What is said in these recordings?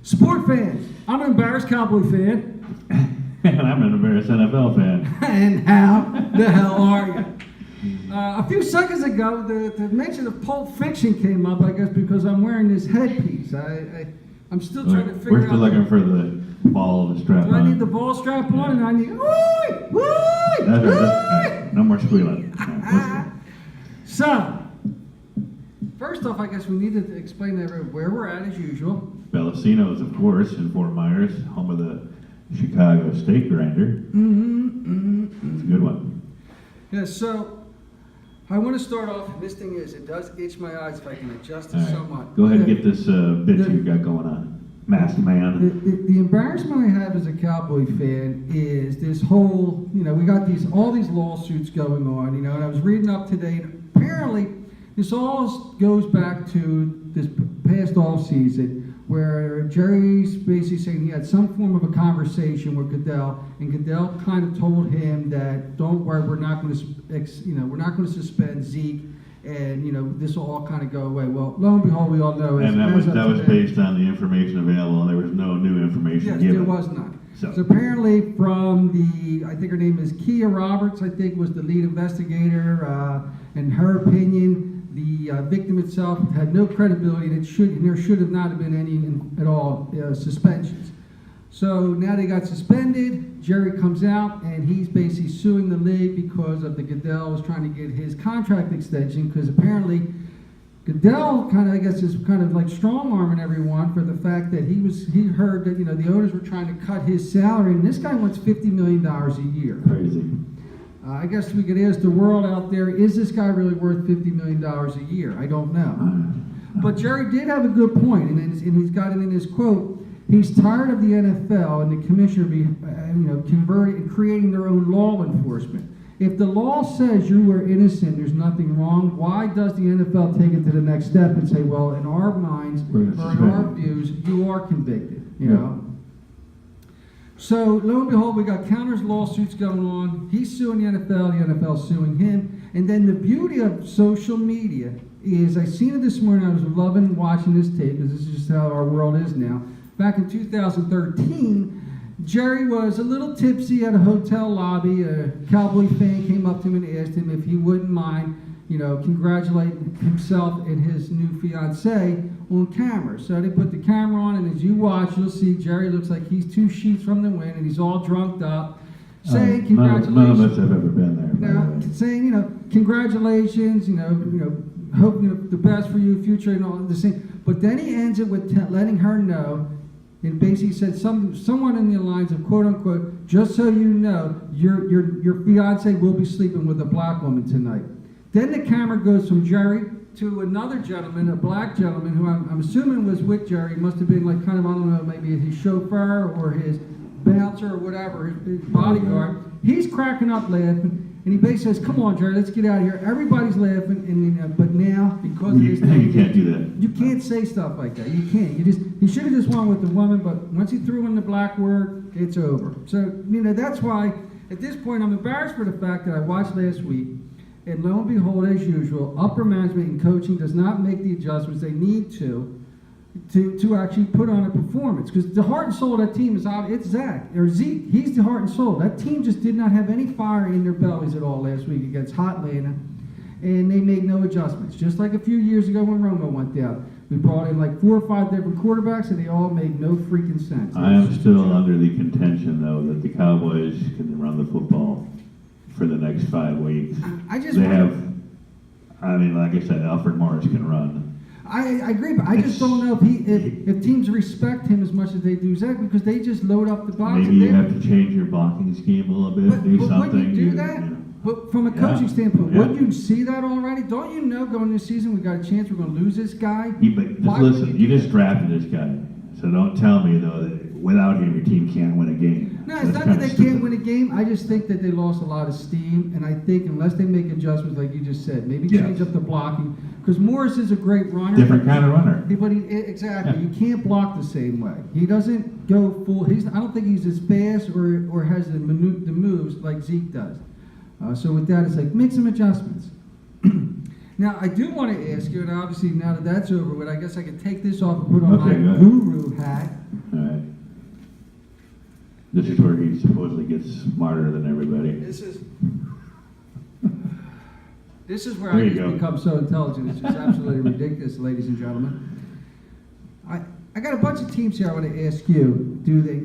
Sport fans, I'm an embarrassed Cowboy fan. And I'm an embarrassed NFL fan. And how the hell are you? A few seconds ago, the mention of Pulp Fiction came up, I guess, because I'm wearing this headpiece. I'm still trying to figure out. We're still looking for the ball of the strap on. Do I need the ball strap on? And I need, That's right. No more squealing. So, first off, I guess we need to explain to everyone where we're at as usual. Bellacino's, of course, in Fort Myers, home of the Chicago steak grinder. It's a good one. Yeah, so I want to start off, and this thing is, it does itch my eyes if I can adjust it somewhat. Go ahead and get this bit you got going on. Masked man. The embarrassment I have as a Cowboy fan is this whole, we got all these lawsuits going on, and I was reading up today, and apparently this all goes back to this past off season where Jerry's basically saying he had some form of a conversation with Goodell, and Goodell kind of told him that don't worry, we're not going to suspend Zeke, and this will all kind of go away. Well, lo and behold, we all know. And that was based on the information available, and there was no new information given. Yes, there was none. So apparently, from I think her name is Kia Roberts, I think was the lead investigator, in her opinion, the victim itself had no credibility, and there should have not have been any at all suspensions. So now they got suspended. Jerry comes out, and he's basically suing the league because of the Goodell was trying to get his contract extension, because apparently Goodell is kind of like strong-arming everyone for the fact that he heard that the owners were trying to cut his salary, and this guy wants $50 million a year. Crazy. I guess we could ask the world out there, is this guy really worth $50 million a year? I don't know. But Jerry did have a good point, and he's got it in his quote. He's tired of the NFL and the commissioner converting and creating their own law enforcement. If the law says you are innocent, there's nothing wrong, why does the NFL take it to the next step and say, well, in our minds or in our views, you are convicted, you know? So, lo and behold, we got countless lawsuits going on. He's suing the NFL's suing him. And then the beauty of social media is, I seen it this morning, I was loving watching this tape, because this is just how our world is now. Back in 2013, Jerry was a little tipsy at a hotel lobby. A Cowboy fan came up to him and asked him if he wouldn't mind, congratulating himself and his new fiancée on camera. So they put the camera on, and as you watch, you'll see Jerry looks like he's 2 sheets from the wind, and he's all drunked up, saying congratulations. None of us have ever been there. Now, saying, congratulations, hope the best for you, future, and all this thing. But then he ends it with letting her know, and basically said someone in the lines of quote unquote, just so you know, your fiance will be sleeping with a black woman tonight. Then the camera goes from Jerry to another gentleman, a black gentleman, who I'm assuming was with Jerry. Must have been like kind of, I don't know, maybe his chauffeur or his bouncer or whatever, his bodyguard. He's cracking up laughing. And he basically says, come on, Jerry, let's get out of here. Everybody's laughing, but now, because of this thing, you can't do that. You can't say stuff like that. You can't. He should have just won with the woman, but once he threw in the black word, it's over. So, that's why, at this point, I'm embarrassed for the fact that I watched last week, and lo and behold, as usual, upper management and coaching does not make the adjustments they need to actually put on a performance, because the heart and soul of that team it's Zeke. He's the heart and soul. That team just did not have any fire in their bellies at all last week against Hot Atlanta, and they made no adjustments. Just like a few years ago when Romo went down, we brought in like 4 or 5 different quarterbacks, and they all made no freaking sense. I am still under the contention, though, that the Cowboys can run the football for the next 5 weeks. Like I said, Alfred Morris can run. I agree, but I just don't know if teams respect him as much as they do Zach, because they just load up the box. Maybe you have to change your blocking scheme a little bit, do something. Wouldn't you do that? But from a coaching standpoint, wouldn't you see that already? Don't you know going into the season we got a chance we're going to lose this guy? But just listen, you just drafted this guy, so don't tell me, though, that without him your team can't win a game. No, it's not that they can't win a game. I just think that they lost a lot of steam, and I think unless they make adjustments like you just said, maybe change up the blocking, because Morris is a great runner. Different kind of runner. But exactly, you can't block the same way. He doesn't go full. I don't think he's as fast or has the moves like Zeke does. So with that, it's like make some adjustments. Now, I do want to ask you, and obviously now that that's over with, I guess I could take this off and put on my guru hat. This is where he supposedly gets smarter than everybody. This is where There I you just go. become so intelligent. It's just absolutely ridiculous, ladies and gentlemen. I got a bunch of teams here I want to ask you. Do they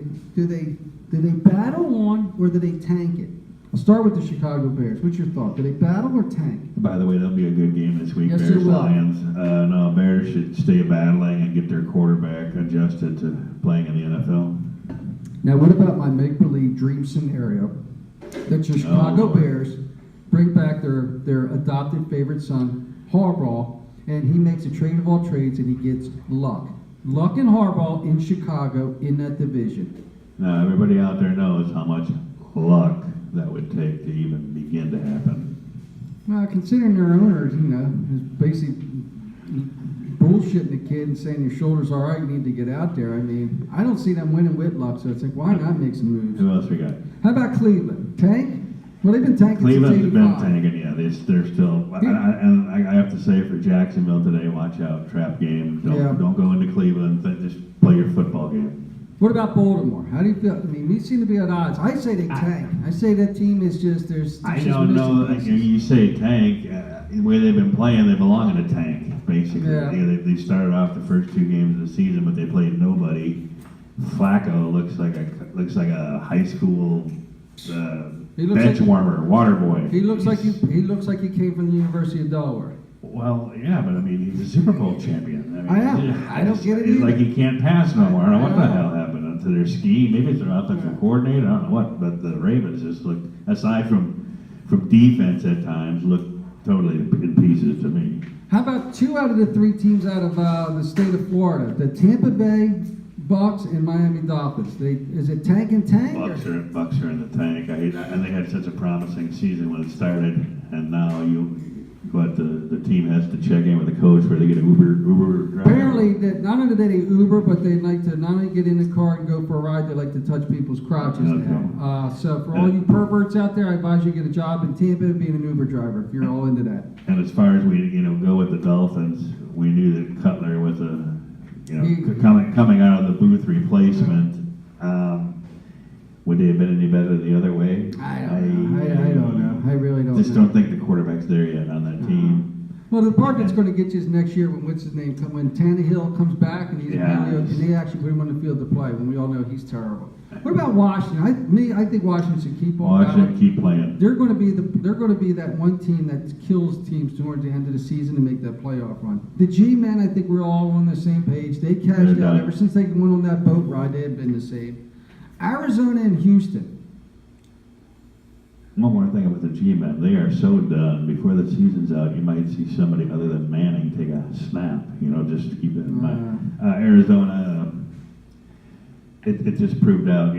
battle on or do they tank it? I'll start with the Chicago Bears. What's your thought? Do they battle or tank? By the way, that'll be a good game this week. Yes, it Bears will. Lions. No, Bears should stay battling and get their quarterback adjusted to playing in the NFL. Now, what about my make-believe dream scenario that your Chicago Lord. Bears bring back their adopted favorite son, Harbaugh, and he makes a trade of all trades and he gets Luck. Luck and Harbaugh in Chicago in that division. Now, everybody out there knows how much luck that would take to even begin to happen. Well, considering their owner, is basically bullshitting the kid and saying your shoulder's all right, you need to get out there. I mean, I don't see them winning with Luck, so it's like, why not make some moves? Who else we got? How about Cleveland? Tank? Well, they've been tanking Cleveland's since been 85. tanking, yeah. They're still. And I have to say for Jacksonville today, watch out, trap game. Don't go into Cleveland. Just play your football game. What about Baltimore? How do you feel? I mean, we seem to be at odds. I say they tank. I say that team is just I don't know. You say tank. The way they've been playing, they belong in a tank, basically. Yeah. They started off the first 2 games of the season, but they played nobody. Flacco looks like a high school bench warmer, water boy. He looks like he came from the University of Delaware. Well, yeah, but I mean, he's a Super Bowl champion. I don't get it It's either. like he can't pass no more. I don't know what the hell happened to their scheme. Maybe it's their offensive coordinator. I don't know what. But the Ravens just look, aside from defense at times, look totally in pieces to me. How about 2 out of the 3 teams out of the state of Florida? The Tampa Bay Bucks and Miami Dolphins. Is it tank and tank? Bucks are in the tank. And they had such a promising season when it started, and now the team has to check in with the coach where they get an Uber driver. Apparently, that not only do they Uber, but they like to not only get in the car and go for a ride, they like to touch people's crotches now. So for all you perverts out there, I advise you to get a job in Tampa and being an Uber driver if you're all into that. And as far as we go with the Dolphins, we knew that Cutler was coming out of the booth replacement. Would they have been any better the other way? I don't know. I really don't Just know. don't think the quarterback's there yet on that team. Well, the part that's going to get you is next year when when Tannehill comes back and and they actually put him on the field to play. When we all know he's terrible. What about Washington? I think Washington should keep on. Washington keep playing. They're going to be that one team that kills teams towards the end of the season to make that playoff run. The G-men, I think we're all on the same page. They cashed out ever since they went on that boat ride. They have been the same. Arizona and Houston. One more thing about the G-men. They are so done. Before the season's out, you might see somebody other than Manning take a snap. Just to keep it in mind. Arizona, it just proved out.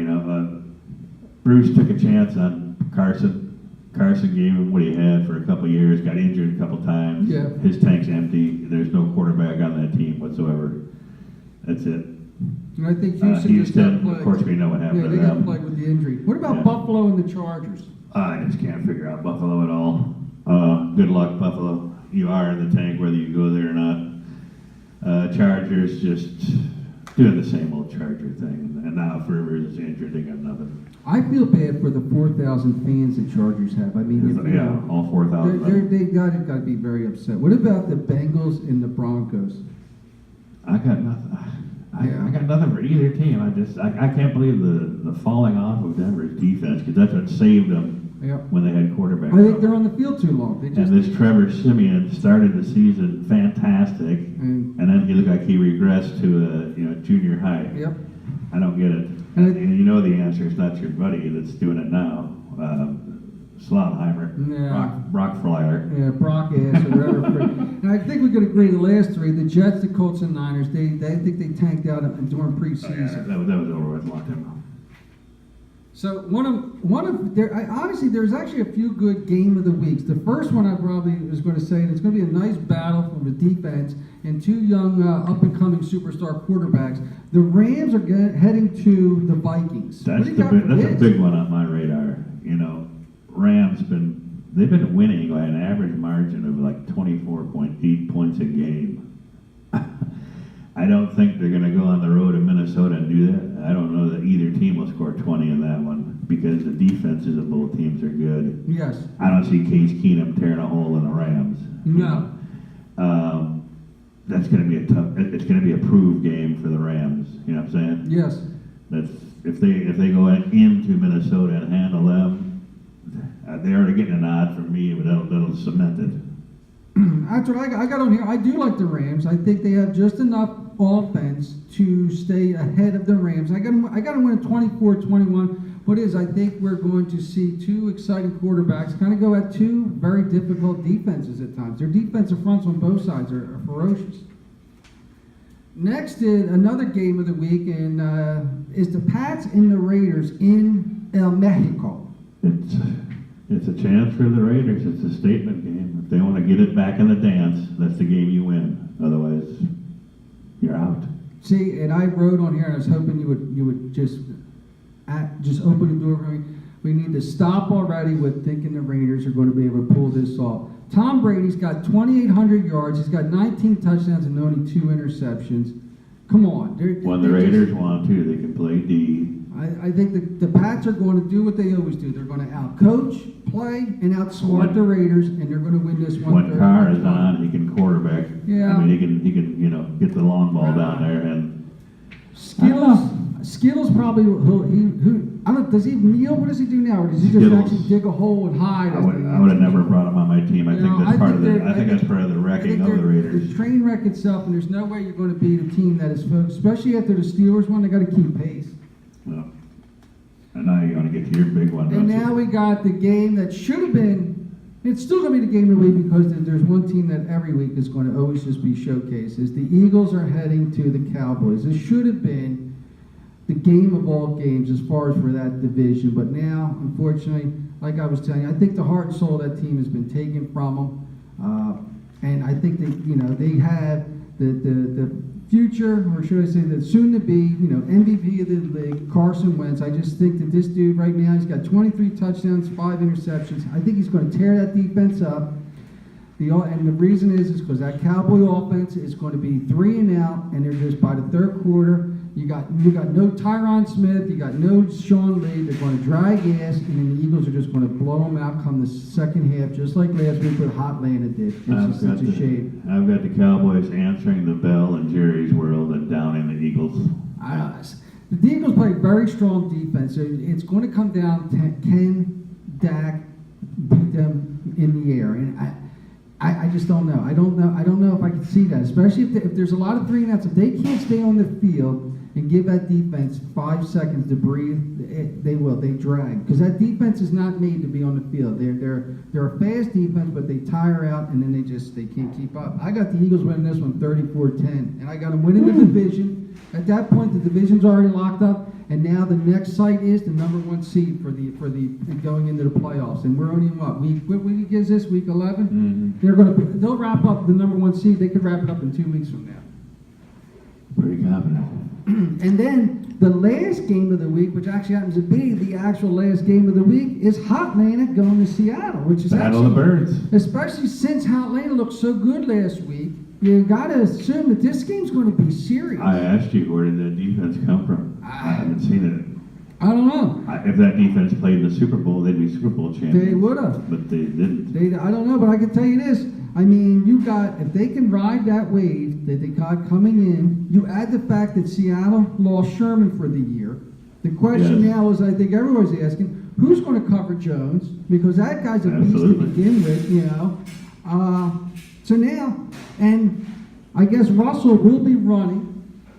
Bruce took a chance on Carson. Carson gave him what he had for a couple of years. Got injured a couple times. Yeah. His tank's empty. There's no quarterback on that team whatsoever. That's it. And I think Houston just got plagued. Of course, we know what happened Yeah, to they them. got plagued with the injury. What about Buffalo and the Chargers? I just can't figure out Buffalo at all. Good luck, Buffalo. You are in the tank whether you go there or not. Chargers just doing the same old Charger thing. And now if Rivers is injured, they got nothing. I feel bad for the 4,000 fans the Chargers have. I mean, all 4,000. They got to be very upset. What about the Bengals and the Broncos? I got nothing. I got nothing for either team. I can't believe the falling off of Denver's defense because that's what saved them when they had quarterback. I think they're on the field too long. And this Trevor Siemian started the season fantastic, and then he looked like he regressed to junior high. Yep. I don't get it. And the answer is not your buddy that's doing it now. Slaugheimer, Brock Flyer. Yeah, Brock ass or whatever. And I think we could agree the last 3, the Jets, the Colts, and Niners, I think they tanked out during preseason. That was over with a long time ago. So honestly, there's actually a few good game of the weeks. The first one I probably was going to say, and it's going to be a nice battle from the defense and 2 young up-and-coming superstar quarterbacks. The Rams are heading to the Vikings. That's a big one on my radar. Rams they've been winning by an average margin of like 24.8 points a game. I don't think they're going to go on the road in Minnesota and do that. I don't know that either team will score 20 in that one because the defenses of both teams are good. Yes. I don't see Case Keenum tearing a hole in the Rams. No. That's going to be it's going to be a prove game for the Rams. You know what I'm saying? Yes. That's if they go into Minnesota and handle them, they're already getting a nod from me, but that'll cement it. That's what I got on here. I do like the Rams. I think they have just enough offense to stay ahead of the Rams. I got to win 24-21. What is? I think we're going to see two exciting quarterbacks kind of go at two very difficult defenses at times. Their defensive fronts on both sides are ferocious. Next is another game of the week, and is the Pats and the Raiders in Mexico. It's a chance for the Raiders. It's a statement game. If they want to get it back in the dance, that's the game you win. Otherwise, you're out. See, and I wrote on here, and I was hoping you would just open the door for me. We need to stop already with thinking the Raiders are going to be able to pull this off. Tom Brady's got 2,800 yards. He's got 19 touchdowns and only 2 interceptions. Come on. When the Raiders want to, they can play D. I think the Pats are going to do what they always do. They're going to out-coach, play, and outsmart the Raiders, and they're going to win this one. When Carr is on, he can quarterback. Yeah. I mean, he can get the long ball down there and Skittles probably I don't. Does he kneel? What does he do now? Or does he just Skittles. actually dig a hole and hide? I would have never brought him on my team. I think that's part of the. I think that's part of the wrecking of the Raiders. The train wreck itself, and there's no way you're going to beat a team that is focused, especially after the Steelers one. They got to keep pace. Well, and now you're going to get to your big one. And now we got the game that should have been. It's still going to be the game of the week because there's one team that every week is going to always just be showcased. Is the Eagles are heading to the Cowboys. This should have been the game of all games as far as for that division. But now, unfortunately, like I was telling you, I think the heart and soul of that team has been taken from them. And I think that, they have the future, or should I say the soon-to-be, MVP of the league, Carson Wentz. I just think that this dude right now, he's got 23 touchdowns, 5 interceptions. I think he's going to tear that defense up. And the reason is because that Cowboy offense is going to be 3 and out, and they're just by the third quarter. You got no Tyron Smith, you got no Sean Lee. They're going to drag ass, and then the Eagles are just going to blow them out come the second half, just like last week with Hot Atlanta did. It's just such a shame. I've got the Cowboys answering the bell in Jerry's world and downing the Eagles. The Eagles play very strong defense. So it's going to come down to can Dak beat them in the air, and I just don't know. I don't know if I can see that, especially if there's a lot of 3 and outs. If they can't stay on the field and give that defense 5 seconds to breathe, they will. They drag because that defense is not made to be on the field. They're a fast defense, but they tire out and then they can't keep up. I got the Eagles winning this one 34-10, and I got them winning the division. At that point, the division's already locked up, and now the next site is the number 1 seed for the going into the playoffs. And we're only in what week is this? Week 11. Mm-hmm. They'll wrap up the number 1 seed. They could wrap it up in 2 weeks from now. Pretty confident. And then the last game of the week, which actually happens to be the actual last game of the week, is Hot Atlanta going to Seattle, which is Battle of the Birds. Especially since Hot Atlanta looked so good last week, you got to assume that this game's going to be serious. I asked you, where did the defense come from? I haven't seen it. I don't know. If that defense played in the Super Bowl, they'd be Super Bowl champions. They would have. But they didn't. I don't know, but I can tell you this. I mean, if they can ride that wave that they got coming in, you add the fact that Seattle lost Sherman for the year. The question now is, I think everyone's asking, who's going to cover Jones? Because that guy's a beast to begin with, So now, and I guess Russell will be running,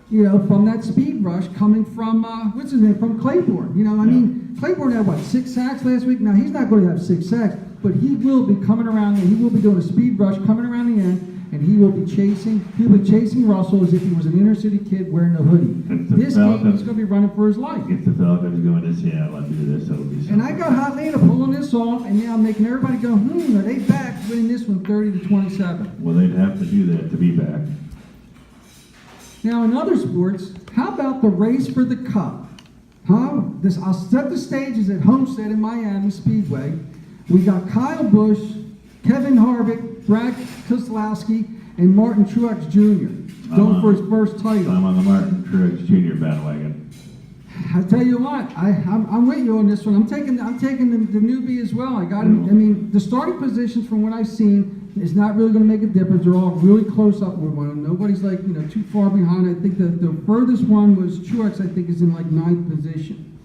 from that speed rush coming from, what's his name, from Claiborne. I mean, Claiborne had, 6 sacks last week? Now, he's not going to have 6 sacks, but he will be coming around, and he will be doing a speed rush coming around the end, and he'll be chasing Russell as if he was an inner city kid wearing a hoodie. This game, he's going to be running for his life. If the Falcons go into Seattle and do this, it'll be something. And I got Hot Atlanta pulling this off, and now making everybody go, are they back, winning this one 30-27. Well, they'd have to do that to be back. Now, in other sports, how about the race for the Cup? I'll set the stages at Homestead in Miami Speedway. We got Kyle Busch, Kevin Harvick, Brad Keselowski, and Martin Truex Jr. going for his first title. I'm on the Martin Truex Jr. bandwagon. I tell you what, I'm with you on this one. I'm taking the newbie as well. I mean, the starting positions from what I've seen is not really going to make a difference. They're all really close up with one another. Nobody's like too far behind. I think the furthest one was Truex. I think is in like 9th position.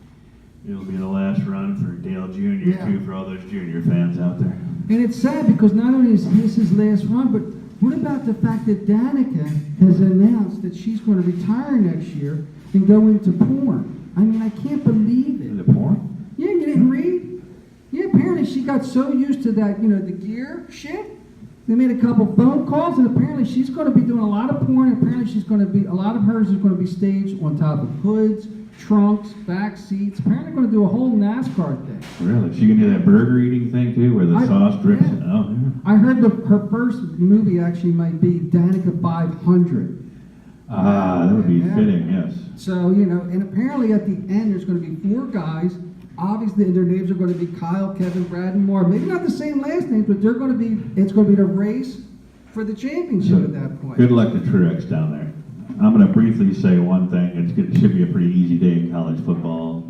It'll be the last run for Dale Jr. too, for all those junior fans out there. And it's sad because not only is this his last run, but what about the fact that Danica has announced that she's going to retire next year and go into porn? I mean, I can't believe it. The porn? Yeah, you didn't read? Yeah, apparently she got so used to that, the gear shit. They made a couple phone calls, and apparently she's going to be doing a lot of porn. And apparently a lot of hers is going to be staged on top of hoods, trunks, back seats. Apparently going to do a whole NASCAR thing. Really? She can do that burger eating thing too, where the sauce drips? Yeah. Oh, yeah. I heard her first movie actually might be Danica 500. That would be fitting, yes. So, and apparently at the end there's going to be 4 guys. Obviously their names are going to be Kyle, Kevin, Brad, and Mark. Maybe not the same last names, but it's going to be the race for the championship at that point. Good luck to Truex down there. I'm going to briefly say one thing. It should be a pretty easy day in college football.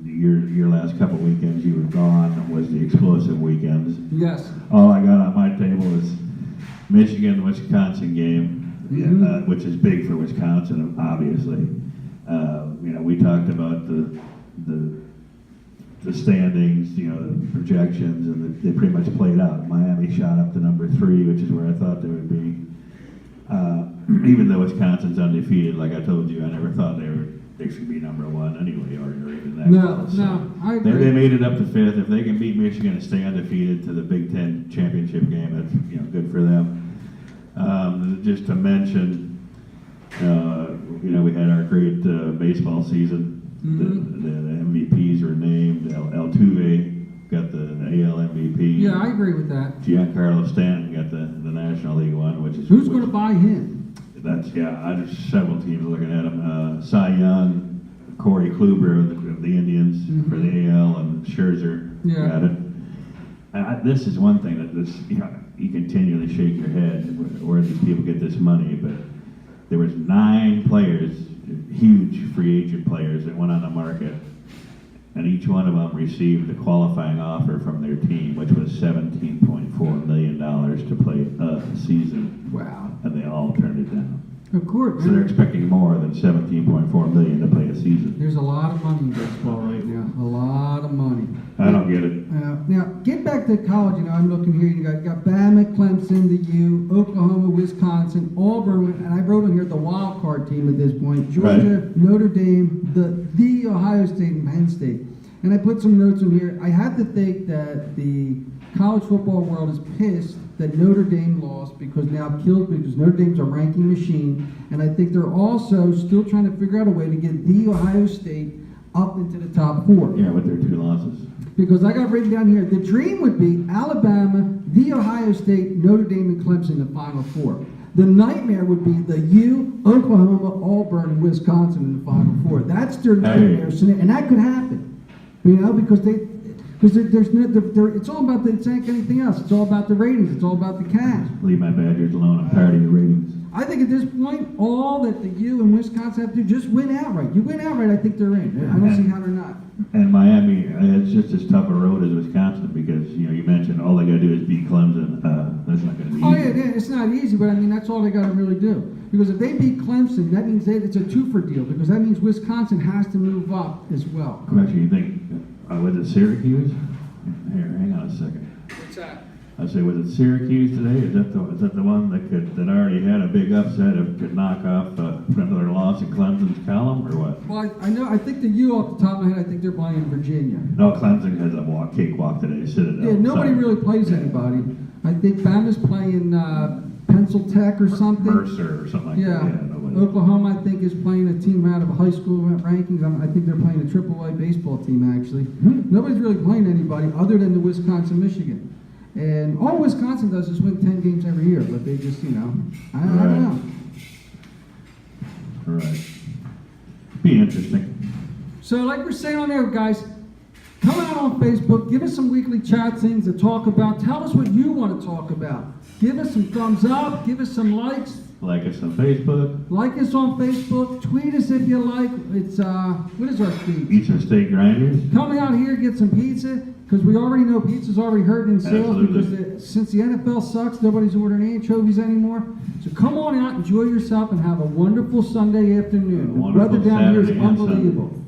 Your last couple weekends you were gone was the explosive weekends. Yes. All I got on my table is Michigan-Wisconsin game, which is big for Wisconsin, obviously. We talked about the standings, the projections, and they pretty much played out. Miami shot up to number 3, which is where I thought they would be. Even though Wisconsin's undefeated, like I told you, I never thought they should be number 1 anyway, or even that. No, I agree. They made it up to 5th. If they can beat Michigan and stay undefeated to the Big Ten championship game, that's good for them. Just to mention, we had our great baseball season. Mm-hmm. The MVPs were named. Altuve got the AL MVP. Yeah, I agree with that. Giancarlo Stanton got the National League one, Who's going to buy him? There's several teams looking at him. Cy Young, Corey Kluber of the Indians for the AL, and Scherzer got it. And this is one thing that you continually shake your head where these people get this money, but there was 9 players, huge free agent players that went on the market, and each one of them received a qualifying offer from their team, which was $17.4 million to play a season. Wow. And they all turned it down. Of course. So they're expecting more than $17.4 million to play a season. There's a lot of money in baseball right now. A lot of money. I don't get it. Now, get back to college. I'm looking here. You got Bama, Clemson, the U, Oklahoma, Wisconsin, Auburn, and I wrote on here the wild card team at this point. Georgia, Notre Dame, the Ohio State, and Penn State. And I put some notes in here. I have to think that the college football world is pissed that Notre Dame lost because Notre Dame's a ranking machine, and I think they're also still trying to figure out a way to get the Ohio State up into the top 4. Yeah, with their 2 losses. Because I got written down here, the dream would be Alabama, the Ohio State, Notre Dame, and Clemson in the Final 4. The nightmare would be the U, Oklahoma, Auburn, and Wisconsin in the Final 4. That's their nightmare scenario, and that could happen. Because it's all about it's like anything else. It's all about the ratings. It's all about the cash. Leave my Badgers alone. I'm tired of your ratings. I think at this point, all that the U and Wisconsin have to do, just win outright. You win outright, I think they're in. I don't see how they're not. And Miami, it's just as tough a road as Wisconsin because, you mentioned all they got to do is beat Clemson. That's not going to be easy. Oh, yeah, it's not easy, but that's all they got to really do. Because if they beat Clemson, that means it's a 2-for deal because that means Wisconsin has to move up as well. Question, you think, was it Syracuse? Here, hang on a second. What's that? I say, was it Syracuse today? Is that the one that already had a big upset could knock off another loss in Clemson's column, or what? Well, I think the U off the top of my head, I think they're playing in Virginia. No, Clemson has a cakewalk today. Citadel. Yeah, nobody really plays anybody. I think Bama's playing Pencil Tech or something. Mercer or something like that. Yeah, Oklahoma, I think, is playing a team out of high school rankings. I think they're playing a AAA baseball team, actually. Nobody's really playing anybody other than the Wisconsin-Michigan. And all Wisconsin does is win 10 games every year, but they just, I don't know. Right. Be interesting. So like we're saying on there, guys, come out on Facebook, give us some weekly chat things to talk about. Tell us what you want to talk about. Give us some thumbs up, give us some likes, Like us on Facebook. Like us on Facebook. Tweet us if you like. It's, what is our tweet? Eat your steak grinders. Come out here, get some pizza, because we already know pizza's already hurting in sales. Absolutely. Because since the NFL sucks, nobody's ordering anchovies anymore. So come on out, enjoy yourself, and have a wonderful Sunday afternoon. The Wonderful weather down here is Saturday and Sunday. unbelievable.